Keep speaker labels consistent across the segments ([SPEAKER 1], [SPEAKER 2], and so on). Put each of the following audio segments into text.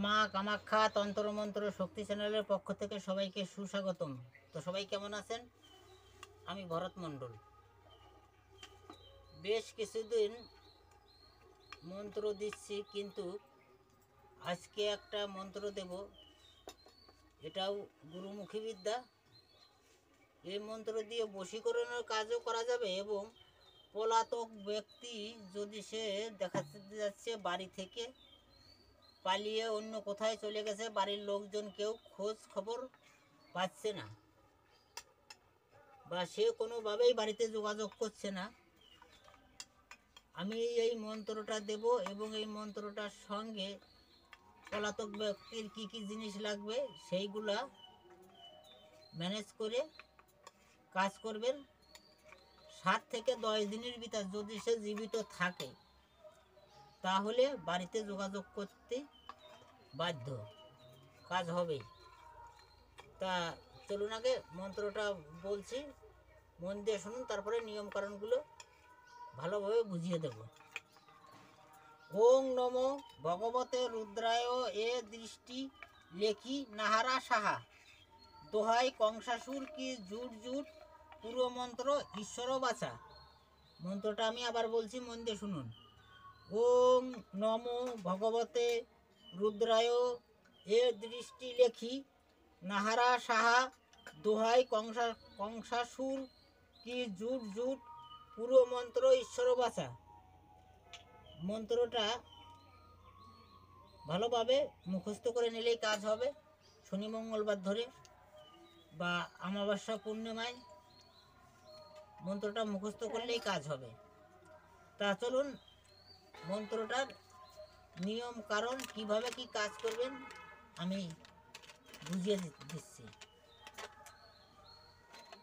[SPEAKER 1] মা কামাখ্যা তন্ত্রমন্ত্র শক্তি চ্যানেলের পক্ষ থেকে সবাইকে সুস্বাগতম। তো সবাই কেমন আছেন? আমি ভরত মণ্ডল। বেশ কিছুদিন মন্ত্র দিচ্ছি, কিন্তু আজকে একটা মন্ত্র দেব, এটাও গুরুমুখী বিদ্যা। এই মন্ত্র দিয়ে বশীকরণের কাজও করা যাবে, এবং পলাতক ব্যক্তি যদি সে দেখা যাচ্ছে বাড়ি থেকে পালিয়ে অন্য কোথায় চলে গেছে, বাড়ির লোকজন কেউ খোঁজ খবর পাচ্ছে না, বা সে কোনোভাবেই বাড়িতে যোগাযোগ করছে না, আমি এই মন্ত্রটা দেব। এবং এই মন্ত্রটার সঙ্গে পলাতক ব্যক্তির কি কি জিনিস লাগবে সেইগুলা ম্যানেজ করে কাজ করবেন। 7 থেকে 10 দিনের ভিতর যদি সে জীবিত থাকে তাহলে বাড়িতে যোগাযোগ করতে বাধ্য, কাজ হবেই। তা চলুন আগে মন্ত্রটা বলছি, মন দিয়ে শুনুন, তারপরে নিয়মকানুনগুলো ভালোভাবে বুঝিয়ে দেব। ওং নমো ভগবতে রুদ্রায় এ দৃষ্টি লেখি নাহারা সাহা, দোহাই কংসাসুর কি জুট জুট পুরো মন্ত্র ঈশ্বর বাঁচা। মন্ত্রটা আমি আবার বলছি, মন দিয়ে শুনুন। ওং নমো ভগবতে রুদ্রায় এ দৃষ্টি লেখি নাহারা সাহা, দোহাই কংসাসুর কি জুট জুট পুরো মন্ত্র ঈশ্বর বাঁচা। মন্ত্রটা ভালোভাবে মুখস্থ করে নিলেই কাজ হবে। শনি মঙ্গলবার ধরে বা অমাবস্যা পূর্ণিমায় মন্ত্রটা মুখস্থ করলেই কাজ হবে। তা চলুন মন্ত্রটার নিয়ম কারণ কিভাবে কি কাজ করবেন আমি বুঝিয়ে দিচ্ছি।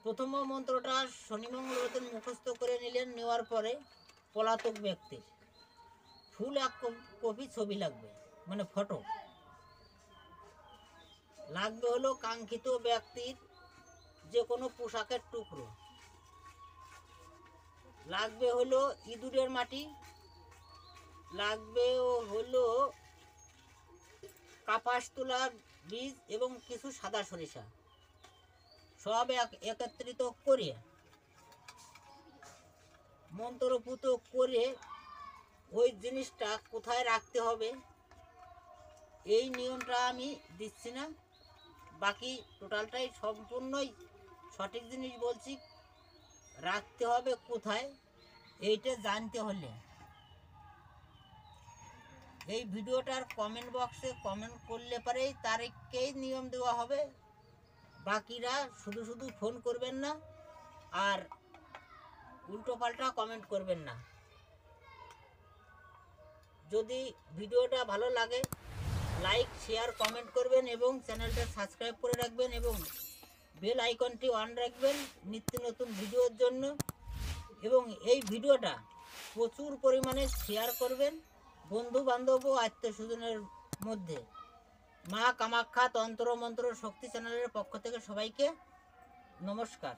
[SPEAKER 1] প্রথম মন্ত্রটা শনি মঙ্গলবার মুখস্থ করে নিলেন। নেওয়ার পরে পলাতক ব্যক্তির ফুল 1 কপি ছবি লাগবে, মানে ফটো লাগবে। হলো কাঙ্ক্ষিত ব্যক্তির যে কোনো পোশাকের টুকরো লাগবে, হলো ইঁদুরের মাটি লাগবে, হলো কাপাস তোলার বীজ এবং কিছু সাদা সরিষা, সব একত্রিত করে মন্ত্রপুত করে ওই জিনিসটা কোথায় রাখতে হবে এই নিয়মটা আমি দিচ্ছি না, বাকি টোটালটাই সম্পূর্ণই সঠিক জিনিস বলছি। রাখতে হবে কোথায় এইটা জানতে হলে এই ভিডিওটার কমেন্ট বক্সে কমেন্ট করলে পরেই তারিখকেই নিয়ম দেওয়া হবে। বাকিরা শুধু শুধু ফোন করবেন না আর উল্টোপাল্টা কমেন্ট করবেন না। যদি ভিডিওটা ভালো লাগে লাইক শেয়ার কমেন্ট করবেন এবং চ্যানেলটা সাবস্ক্রাইব করে রাখবেন এবং বেল আইকনটি অন রাখবেন নিত্য নতুন ভিডিওর জন্য। এবং এই ভিডিওটা প্রচুর পরিমাণে শেয়ার করবেন বন্ধু বান্ধব ও আত্মীয়স্বজনের মধ্যে। মা কামাখ্যা তন্ত্র মন্ত্র শক্তি চ্যানেলের পক্ষ থেকে সবাইকে নমস্কার।